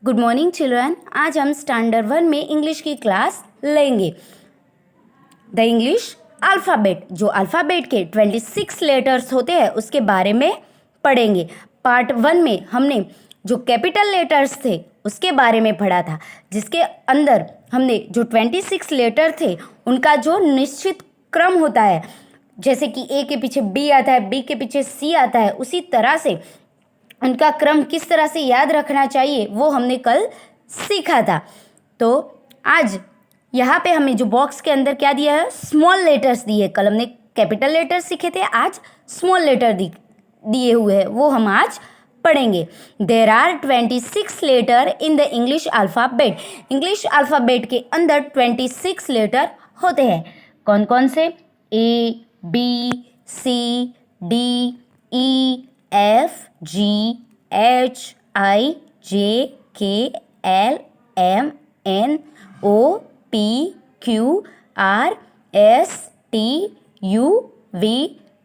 Good morning children. आज हम standard 1 में इंग्लिश की क्लास लेंगे। द इंग्लिश अल्फ़ाबेट, जो अल्फ़ाबेट के 26 लेटर्स होते हैं उसके बारे में पढ़ेंगे। पार्ट 1 में हमने जो कैपिटल लेटर्स थे उसके बारे में पढ़ा था, जिसके अंदर हमने जो 26 लेटर थे उनका जो निश्चित क्रम होता है, जैसे कि ए के पीछे बी आता है, बी के पीछे सी आता है, उसी तरह से उनका क्रम किस तरह से याद रखना चाहिए वो हमने कल सीखा था। तो आज यहाँ पे हमें जो बॉक्स के अंदर क्या दिया है, स्मॉल लेटर्स दिए। कल हमने कैपिटल लेटर सीखे थे, आज स्मॉल लेटर दिए हुए हैं, वो हम आज पढ़ेंगे। There are 26 letter in the English alphabet. English alphabet के अंदर 26 लेटर होते हैं। कौन कौन से? A, B, C, D, E, F, G, H, I, J, K, L, M, N, O, P, Q, R, S, T, U, V,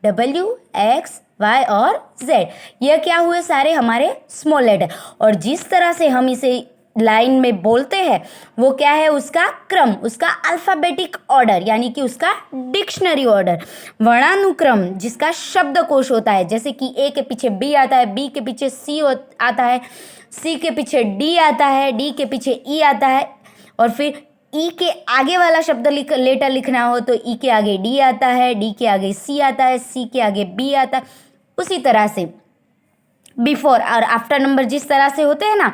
W, X, Y और Z। ये क्या हुए? सारे हमारे स्मॉल लेटर। और जिस तरह से हम इसे लाइन में बोलते हैं वो क्या है? उसका क्रम, उसका अल्फ़ाबेटिक ऑर्डर, यानी कि उसका डिक्शनरी ऑर्डर, वर्णानुक्रम, जिसका शब्दकोश होता है। जैसे कि ए के पीछे बी आता है, बी के पीछे सी आता है, सी के पीछे डी आता है, डी के पीछे ई आता है, और फिर ई के आगे वाला शब्द लेटर लिखना हो तो ई के आगे डी आता है, डी के आगे सी आता है, सी के आगे बी आता है। उसी तरह से बिफोर और आफ्टर नंबर जिस तरह से होते हैं ना,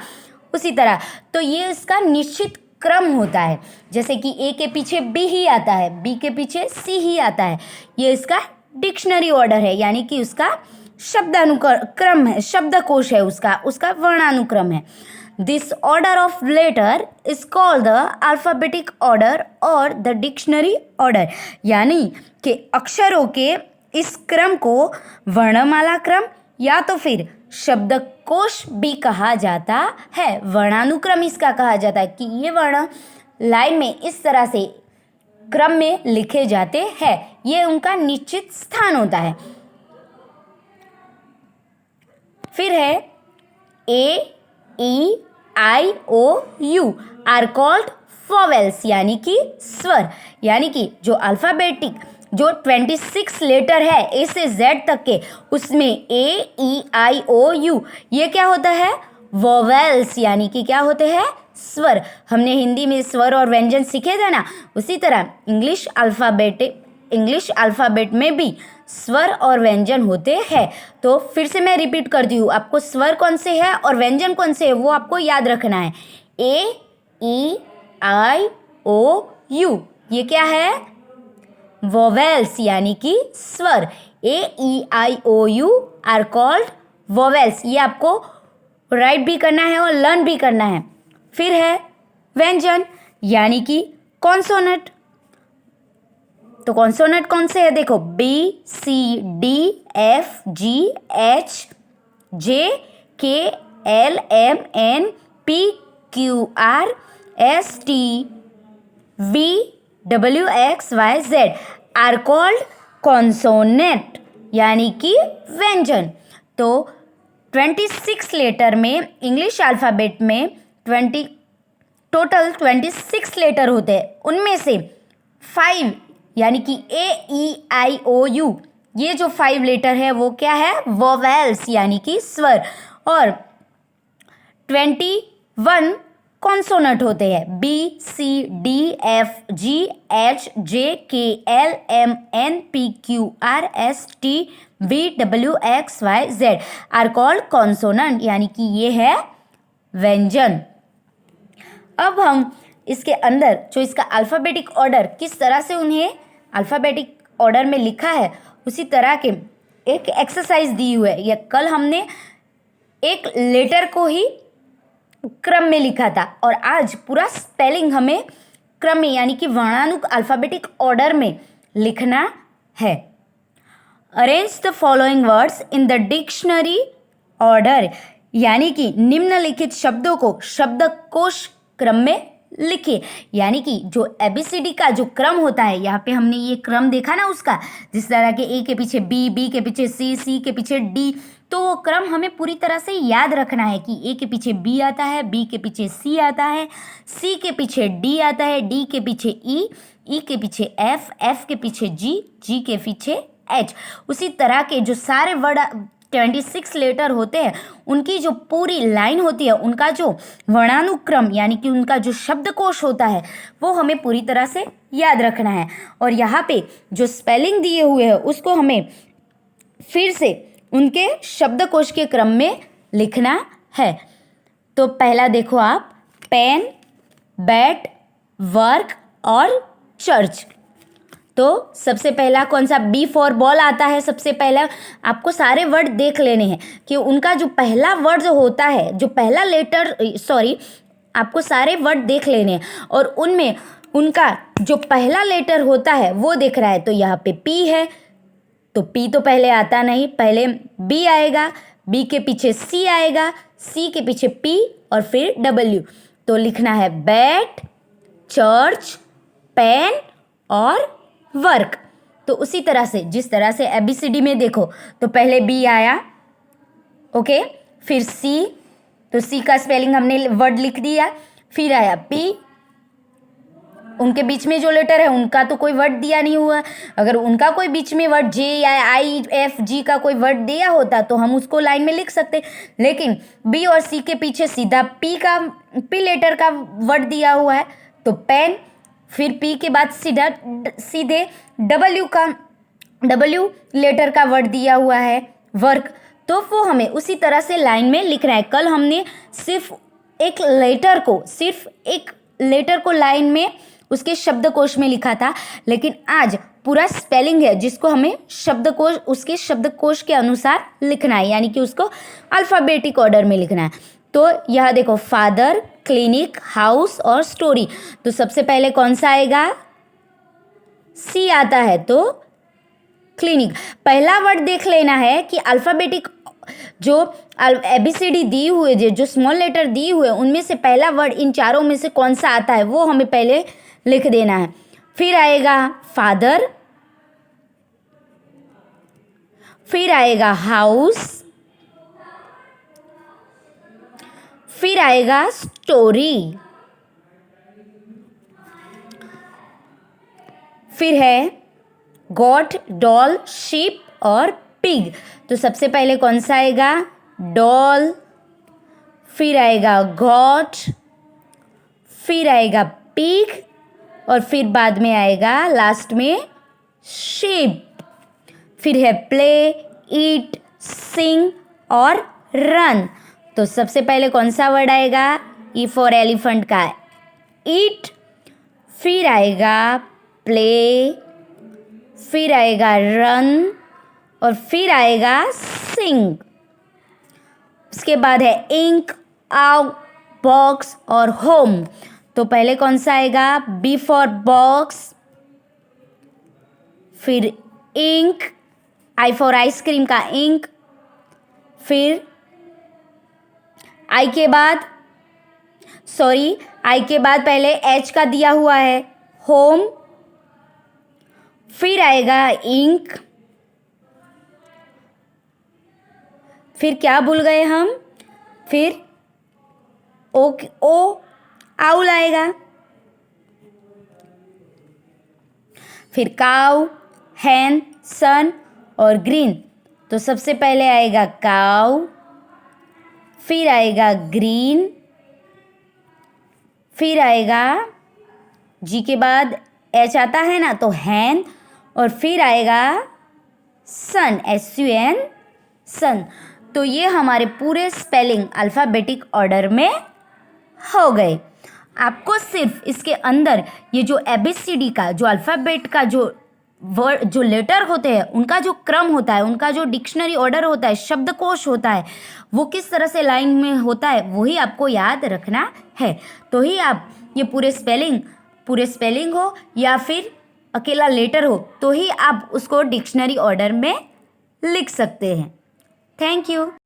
उसी तरह। तो ये इसका निश्चित क्रम होता है। जैसे कि ए के पीछे बी ही आता है, बी के पीछे सी ही आता है, ये इसका डिक्शनरी ऑर्डर है, यानी कि उसका शब्दानुक्रम है, शब्दकोश है, उसका वर्णानुक्रम है। This order of letter is called the alphabetic order और द डिक्शनरी ऑर्डर, यानी कि अक्षरों के इस क्रम को वर्णमाला क्रम या तो फिर शब्दकोश भी कहा जाता है। वर्णानुक्रम इसका कहा जाता है कि ये वर्ण लाइन में इस तरह से क्रम में लिखे जाते हैं, ये उनका निश्चित स्थान होता है। फिर है ए, ई, आई, ओ, यू आर कॉल्ड वोवेल्स, यानी कि स्वर, यानी कि जो अल्फ़ाबेटिक जो 26 लेटर है ए से जेड तक के, उसमें ए, ई, आई, ओ, यू, ये क्या होता है? वोवेल्स, यानी कि क्या होते हैं? स्वर। हमने हिंदी में स्वर और व्यंजन सीखे थे ना, उसी तरह इंग्लिश अल्फ़ाबेट में भी स्वर और व्यंजन होते हैं। तो फिर से मैं रिपीट करती हूँ, आपको स्वर कौन से है और व्यंजन कौन से है वो आपको याद रखना है। ए, ई, आई, ओ, यू, ये क्या है? वोवेल्स, यानी कि स्वर। ए, ई, आई, ओ, यू आर कॉल्ड वोवेल्स। ये आपको राइट भी करना है और लर्न भी करना है। फिर है व्यंजन, यानी कि कॉन्सोनेंट। तो कॉन्सोनेंट कौन से है? देखो, B, C, D, F, G, H, J, K, L, M, N, P, Q, R, S, T, V, W, X, Y, Z are called consonant, यानी कि व्यंजन। तो 26 लेटर में इंग्लिश अल्फ़ाबेट में टोटल 26 लेटर होते हैं। उनमें से 5 यानी कि ए, ई, आई, ओ, यू, ये जो 5 लेटर है वो क्या है? वोवेल्स, यानी कि स्वर। और 21 कॉन्सोनेंट होते हैं। B, C, D, F, G, H, J, K, L, M, N, P, Q, R, S, T, V, W, X, Y, Z are called consonant, यानी कि ये है व्यंजन। अब हम इसके अंदर जो इसका अल्फ़ाबेटिक ऑर्डर, किस तरह से उन्हें अल्फ़ाबेटिक ऑर्डर में लिखा है, उसी तरह के एक एक्सरसाइज दी हुई है। या कल हमने एक लेटर को ही क्रम में लिखा था और आज पूरा स्पेलिंग हमें क्रम में, यानी कि अल्फ़ाबेटिक ऑर्डर में लिखना है। Arrange the following words in the dictionary order, यानी कि निम्नलिखित शब्दों को शब्दकोश क्रम में लिखिए। यानी कि जो ABCD का जो क्रम होता है, यहाँ पे हमने ये क्रम देखा ना उसका, जिस तरह के A के पीछे B, B के पीछे C, C के पीछे D, तो वो क्रम हमें पूरी तरह से याद रखना है कि A के पीछे B आता है, B के पीछे C आता है, C के पीछे D आता है, D के पीछे E, E के पीछे F, F के पीछे G, G के पीछे H। उसी तरह के जो सारे वर्ड 26 लेटर होते हैं, उनकी जो पूरी लाइन होती है, उनका जो वर्णानुक्रम यानी कि उनका जो शब्दकोश होता है, वो हमें पूरी तरह से याद रखना है। और यहाँ पे जो स्पेलिंग दिए हुए हैं उसको हमें फिर से उनके शब्दकोश के क्रम में लिखना है। तो पहला देखो आप, पेन, बैट, वर्क और चर्च। तो सबसे पहला कौन सा, बी फॉर बॉल आता है। सबसे पहला आपको सारे वर्ड देख लेने हैं कि उनका जो पहला वर्ड जो होता है, जो पहला लेटर, आपको सारे वर्ड देख लेने हैं और उनमें उनका जो पहला लेटर होता है वो देख रहा है। तो यहाँ पे पी है, तो पी तो पहले आता नहीं, पहले बी आएगा, बी के पीछे सी आएगा, सी के पीछे पी और फिर डब्ल्यू। तो लिखना है बैट, चर्च, पेन और वर्क। तो उसी तरह से जिस तरह से ABCD में देखो, तो पहले बी आया, ओके, फिर सी, तो सी का स्पेलिंग हमने वर्ड लिख दिया, फिर आया पी, उनके बीच में जो लेटर है उनका तो कोई वर्ड दिया नहीं हुआ। अगर उनका कोई बीच में वर्ड जे या आई एफ जी का कोई वर्ड दिया होता तो हम उसको लाइन में लिख सकते, लेकिन बी और सी के पीछे सीधा पी लेटर का वर्ड दिया हुआ है, तो पेन, फिर पी के बाद सीधे डब्ल्यू लेटर का वर्ड दिया हुआ है वर्क। तो वो हमें उसी तरह से लाइन में लिखना है। कल हमने सिर्फ एक लेटर को लाइन में उसके शब्दकोश में लिखा था, लेकिन आज पूरा स्पेलिंग है जिसको हमें शब्दकोश, उसके शब्दकोश के अनुसार लिखना है, यानी कि उसको अल्फ़ाबेटिक ऑर्डर में लिखना है। तो यह देखो, फादर, क्लिनिक, हाउस और स्टोरी। तो सबसे पहले कौन सा आएगा, सी आता है, तो क्लिनिक। पहला वर्ड देख लेना है कि अल्फ़ाबेटिक जो ABCD दी हुए, जो स्मॉल लेटर दिए हुए, उनमें से पहला वर्ड इन चारों में से कौन सा आता है वो हमें पहले लिख देना है। फिर आएगा फादर, फिर आएगा हाउस, फिर आएगा स्टोरी, फिर है गॉट, डॉल, शीप और पिग। तो सबसे पहले कौन सा आएगा, डॉल, फिर आएगा गॉट, फिर आएगा पिग और फिर बाद में आएगा लास्ट में शीप। फिर है प्ले, ईट, सिंग और रन। तो सबसे पहले कौन सा वर्ड आएगा, ई फॉर एलिफेंट का ईट, फिर आएगा प्ले, फिर आएगा रन और फिर आएगा सिंग। उसके बाद है इंक, आउट, बॉक्स और होम। तो पहले कौन सा आएगा, बी फॉर बॉक्स, फिर इंक, आई फॉर आइसक्रीम का इंक, फिर आई के बाद पहले एच का दिया हुआ है होम, फिर आएगा इंक, फिर क्या भूल गए हम, फिर ओ आउल आएगा, फिर काउ, हैन, सन और ग्रीन। तो सबसे पहले आएगा काउ, फिर आएगा ग्रीन, फिर आएगा जी के बाद एच आता है ना, तो हैन, और फिर आएगा सन, SUN, सन। तो ये हमारे पूरे स्पेलिंग अल्फ़ाबेटिक ऑर्डर में हो गए। आपको सिर्फ इसके अंदर ये जो ABCD का जो अल्फ़ाबेट का जो वर्ड, जो लेटर होते हैं, उनका जो क्रम होता है, उनका जो डिक्शनरी ऑर्डर होता है, शब्दकोश होता है, वो किस तरह से लाइन में होता है, वही आपको याद रखना है। तो ही आप ये पूरे स्पेलिंग हो या फिर अकेला लेटर हो, तो ही आप उसको डिक्शनरी ऑर्डर में लिख सकते हैं। Thank you.